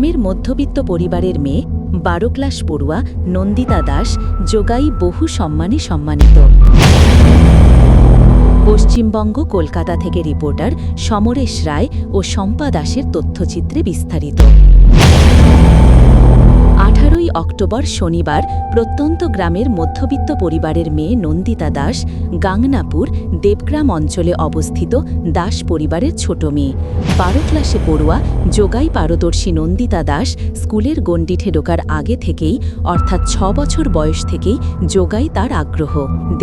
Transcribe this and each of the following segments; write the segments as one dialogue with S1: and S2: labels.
S1: গ্রামের মধ্যবিত্ত পরিবারের মেয়ে 12 ক্লাস পড়ুয়া নন্দিতা দাস যোগাই বহু সম্মানে সম্মানিত। পশ্চিমবঙ্গ কলকাতা থেকে রিপোর্টার সমরেশ রায় ও শম্পা দাসের তথ্যচিত্রে বিস্তারিত। 18ই অক্টোবর শনিবার প্রত্যন্ত গ্রামের মধ্যবিত্ত পরিবারের মেয়ে নন্দিতা দাস গাংনাপুর দেবগ্রাম অঞ্চলে অবস্থিত দাস পরিবারের ছোট মেয়ে। 12 ক্লাসে পড়ুয়া যোগাই পারদর্শী নন্দিতা দাস স্কুলের গণ্ডিতে ঢোকার আগে থেকেই অর্থাৎ 6 বছর বয়স থেকেই যোগাই তার আগ্রহ।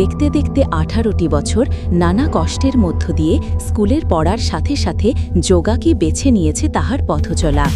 S1: দেখতে দেখতে 18টি বছর নানা কষ্টের মধ্য দিয়ে স্কুলের পড়ার সাথে সাথে যোগাকে বেছে নিয়েছে তাহার পথচলা।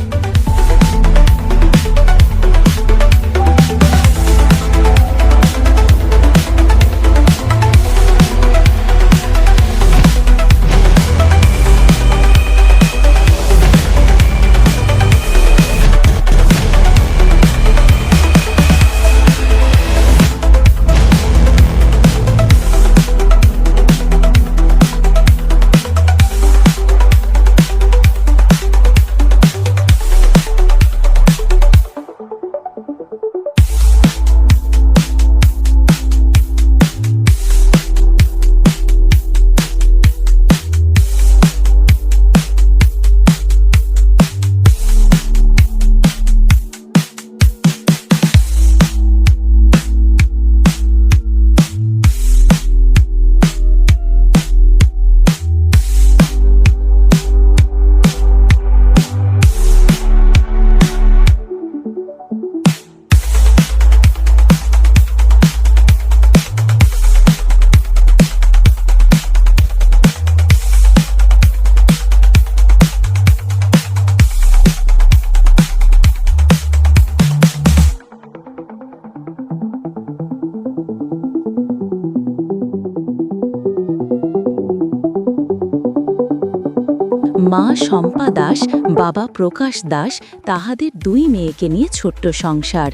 S1: মা শম্পা দাস, বাবা প্রকাশ দাস, তাহাদের 2 মেয়েকে নিয়ে ছোট্ট সংসার।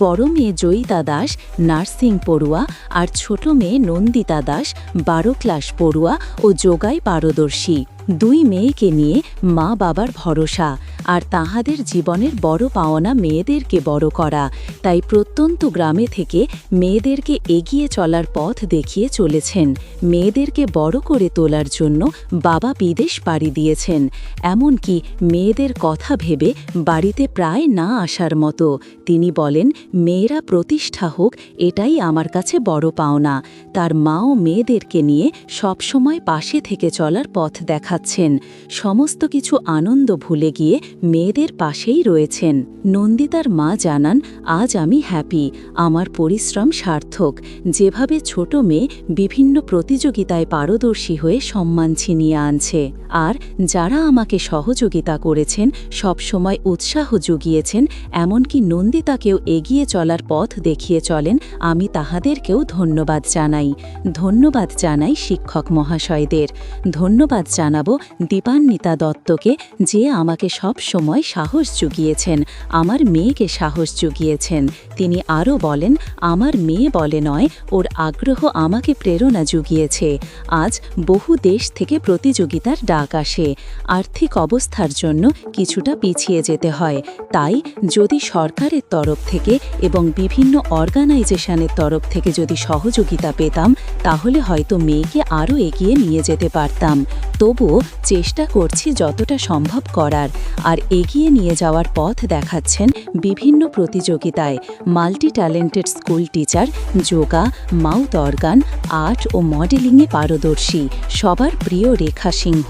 S1: বড় মেয়ে জয়িতা দাস নার্সিং পড়ুয়া আর ছোট মেয়ে নন্দিতা দাস 12 ক্লাস পড়ুয়া ও যোগাই পারদর্শী। 2 মেয়েকে নিয়ে মা বাবার ভরসা, আর তাহাদের জীবনের বড় পাওনা মেয়েদেরকে বড় করা। তাই প্রত্যন্ত গ্রামে থেকে মেয়েদেরকে এগিয়ে চলার পথ দেখিয়ে চলেছেন। মেয়েদেরকে বড় করে তোলার জন্য বাবা বিদেশ পাড়ি দিয়েছেন। এমনকি মেয়েদের কথা ভেবে বাড়িতে প্রায় না আসার মতো। তিনি বলেন, মেয়েরা প্রতিষ্ঠা হোক, এটাই আমার কাছে বড় পাওনা। তার মাও মেয়েদেরকে নিয়ে সবসময় পাশে থেকে চলার পথ দেখাচ্ছেন। সমস্ত কিছু আনন্দ ভুলে গিয়ে মেয়েদের পাশেই রয়েছেন। নন্দিতার মা জানান, আজ আমি হ্যাপি, আমার পরিশ্রম সার্থক। যেভাবে ছোট মেয়ে বিভিন্ন প্রতিযোগিতায় পারদর্শী হয়ে সম্মান ছিনিয়ে আনছে, আর যারা আমাকে সহযোগিতা করেছেন, সবসময় উৎসাহ জুগিয়েছেন, এমনকি নন্দিতাকেও এগিয়ে চলার পথ দেখিয়ে চলেন, আমি তাহাদেরকেও ধন্যবাদ জানাই। ধন্যবাদ জানাই শিক্ষক মহাশয়দের। ধন্যবাদ জানাবো দীপান্বিতা দত্তকে, যে আমাকে সব সময় সাহস জুগিয়েছেন, আমার মেয়েকে সাহস জুগিয়েছেন। তিনি আরও বলেন, আমার মেয়ে বলে নয়, ওর আগ্রহ আমাকে প্রেরণা জুগিয়েছে। আজ বহু দেশ থেকে প্রতিযোগিতার ডাক আসে। আর্থিক অবস্থার জন্য কিছুটা পিছিয়ে যেতে হয়। তাই যদি সরকারের তরফ থেকে এবং বিভিন্ন অর্গানাইজেশনের তরফ থেকে যদি সহযোগিতা পেতাম, তাহলে হয়তো মেয়েকে আরও এগিয়ে নিয়ে যেতে পারতাম। তবুও চেষ্টা করছি যতটা সম্ভব করার। আর এগিয়ে নিয়ে যাওয়ার পথ দেখাচ্ছেন বিভিন্ন প্রতিযোগিতায়। Multi talented school teacher, yoga, mouth organ, art ও মডেলিংয়ে পারদর্শী সবার প্রিয় রেখা সিংহ,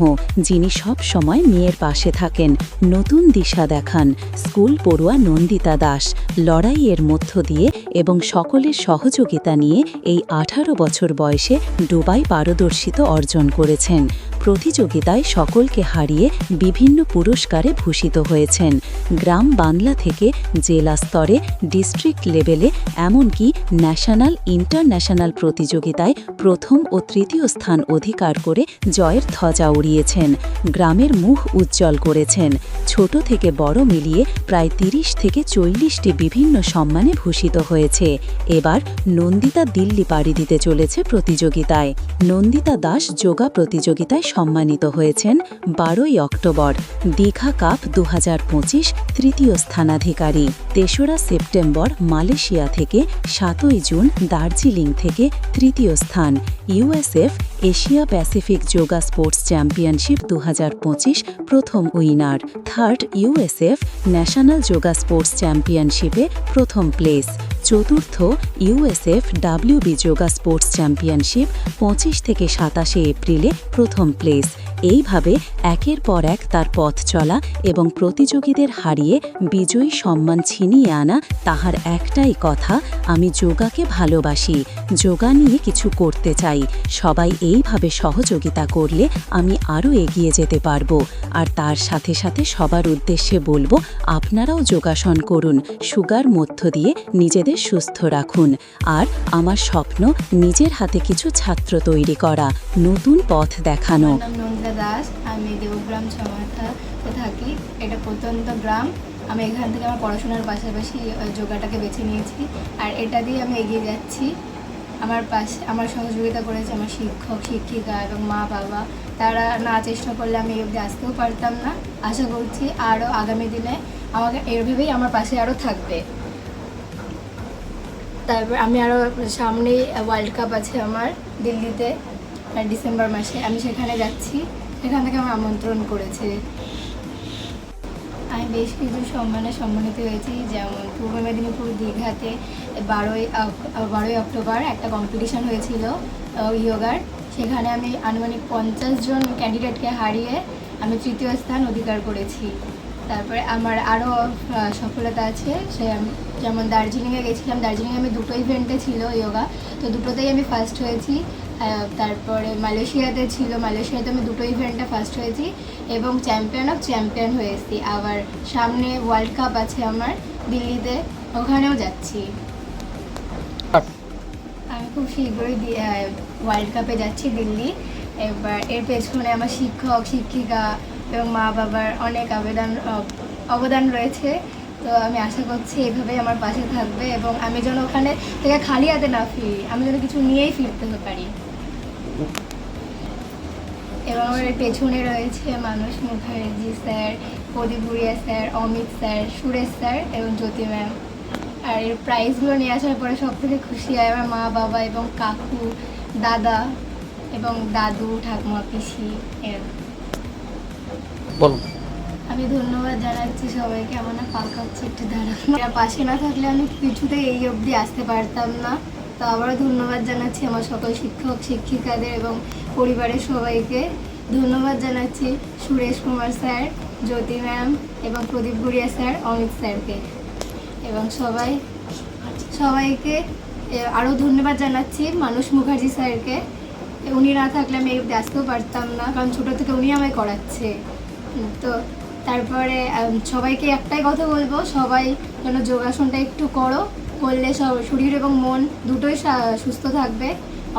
S1: যিনি সব সময় মেয়ের পাশে থাকেন, নতুন দিশা দেখান। স্কুল পড়ুয়া নন্দিতা দাস লড়াইয়ের মধ্য দিয়ে এবং সকলের সহযোগিতা নিয়ে এই 18 বছর বয়সে দুবাই পারদর্শিতা অর্জন করেছেন। প্রতিযোগিতায় সকলকে হারিয়ে বিভিন্ন পুরস্কারে ভূষিত হয়েছেন। গ্রাম বাংলা থেকে জেলা স্তরে, ডিস্ট্রিক্ট লেভেলে, এমনকি ন্যাশনাল ইন্টারন্যাশনাল প্রতিযোগিতায় প্রথম ও তৃতীয় স্থান অধিকার করে জয়ের ধ্বজা উড়িয়েছেন। গ্রামের মুখ উজ্জ্বল করেছেন। ছোট থেকে বড় মিলিয়ে প্রায় 30 থেকে 40টি বিভিন্ন সম্মানে ভূষিত হয়েছে। এবার নন্দিতা দিল্লি পাড়ি দিতে চলেছে প্রতিযোগিতায়। নন্দিতা দাস যোগা প্রতিযোগিতায় সম্মানিত হয়েছেন 12ই অক্টোবর দীঘা কাপ 2025 তৃতীয় স্থানাধিকারী। 3রা সেপ্টেম্বর মালয়েশিয়া থেকে, 7ই জুন দার্জিলিং থেকে তৃতীয় স্থান। USF Asia Pacific yoga sports championship 2025 প্রথম winner. 3rd USF national yoga sports চ্যাম্পিয়নশিপে প্রথম প্লেস। 4র্থ USF WB yoga sports championship 25 থেকে 27 এপ্রিলে প্রথম প্লেস। এইভাবে একের পর এক তার পথ চলা এবং প্রতিযোগীদের হারিয়ে বিজয়ী সম্মান ছিনিয়ে আনা তাহার একটাই কথা, আমি যোগাকে ভালোবাসি, যোগা নিয়ে কিছু করতে চাই। সবাই এইভাবে সহযোগিতা করলে আমি আরও এগিয়ে যেতে পারবো। আর তার সাথে সাথে সবার উদ্দেশ্যে বলবো, আপনারাও যোগাসন করুন, সুগার মধ্য দিয়ে নিজেদের সুস্থ রাখুন। আর আমার স্বপ্ন নিজের হাতে কিছু ছাত্র তৈরি করা, নতুন পথ দেখানো।
S2: নন্দিতা দাস, আমি দেবগ্রাম ছমাথাতে থাকি। এটা প্রত্যন্ত গ্রাম। আমি এখান থেকে আমার পড়াশোনার পাশাপাশি যোগাটাকে বেছে নিয়েছি, আর এটা দিয়ে আমি এগিয়ে যাচ্ছি। আমার সহযোগিতা করেছে আমার শিক্ষক শিক্ষিকা এবং মা বাবা। তারা না চেষ্টা করলে আমি এই অবধি আসতেও পারতাম না। আশা করছি আরও আগামী দিনে আমাকে এইভাবেই আমার পাশে আরও থাকবে। তারপর আমি আরও সামনেই ওয়ার্ল্ড কাপ আছে আমার দিল্লিতে ডিসেম্বর মাসে, আমি সেখানে যাচ্ছি। সেখান থেকে আমার আমন্ত্রণ করেছে। আমি বেশ কিছু সম্মানিত হয়েছি, যেমন পূর্ব মেদিনীপুর দীঘাতে 12ই অক্টোবর একটা কম্পিটিশান হয়েছিল ইয়োগার। সেখানে আমি আনুমানিক 50 জন ক্যান্ডিডেটকে হারিয়ে আমি তৃতীয় স্থান অধিকার করেছি। তারপরে আমার আরও সফলতা আছে, যেমন দার্জিলিংয়ে গেছিলাম। দার্জিলিংয়ে আমি 2টো ইভেন্টে ছিল ইয়োগা, তো দুটোতেই আমি ফার্স্ট হয়েছি। তারপরে মালয়েশিয়াতে ছিল, মালয়েশিয়াতে আমি 2টো ইভেন্টে ফার্স্ট হয়েছি এবং চ্যাম্পিয়ন অফ চ্যাম্পিয়ন হয়েছি। আবার সামনে ওয়ার্ল্ড কাপ আছে আমার দিল্লিতে, ওখানেও যাচ্ছি। আমি খুব শীঘ্রই ওয়ার্ল্ড কাপে যাচ্ছি দিল্লি। এবার এর পেছনে আমার শিক্ষক শিক্ষিকা এবং মা বাবার অনেক অবদান রয়েছে। তো আমি আশা করছি এইভাবেই আমার পাশে থাকবে এবং আমি যেন ওখানে থেকে খালি হাতে না ফিরি, আমি যেন কিছু নিয়েই ফিরতে পারি। এবং আমার পেছনে রয়েছে Manas Mukherjee sir, Pradip Buria sir, Amit sir, Suresh sir এবং জ্যোতি ম্যাম। আর এর প্রাইজগুলো নিয়ে আসার পরে সব থেকে খুশি হয় আমার মা বাবা এবং কাকু, দাদা এবং দাদু, ঠাকুমা, পিসি। আমি ধন্যবাদ জানাচ্ছি সবাইকে। আমার না পাকা হচ্ছে, একটু দাঁড়ানো। পাশে না থাকলে আমি কিছুতেই এই অবধি আসতে পারতাম না। তো আবারও ধন্যবাদ জানাচ্ছি আমার সকল শিক্ষক শিক্ষিকাদের এবং পরিবারের সবাইকে। ধন্যবাদ জানাচ্ছি সুরেশ কুমার স্যার, জ্যোতি ম্যাম এবং প্রদীপ গুড়িয়া স্যার, অমিত স্যারকে এবং সবাইকে আরও ধন্যবাদ জানাচ্ছি মানস মুখার্জি স্যারকে। উনি না থাকলে আমি এই অবধি আসতেও পারতাম না, কারণ ছোটো থেকে উনি আমায় করাচ্ছে। তো তারপরে সবাইকে একটাই কথা বলবো, সবাই যেন যোগাসনটা একটু করলে শরীর এবং মন দুটোই সুস্থ থাকবে,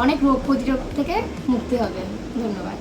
S2: অনেক রোগ প্রতিরোধ থেকে মুক্তি হবে। ধন্যবাদ।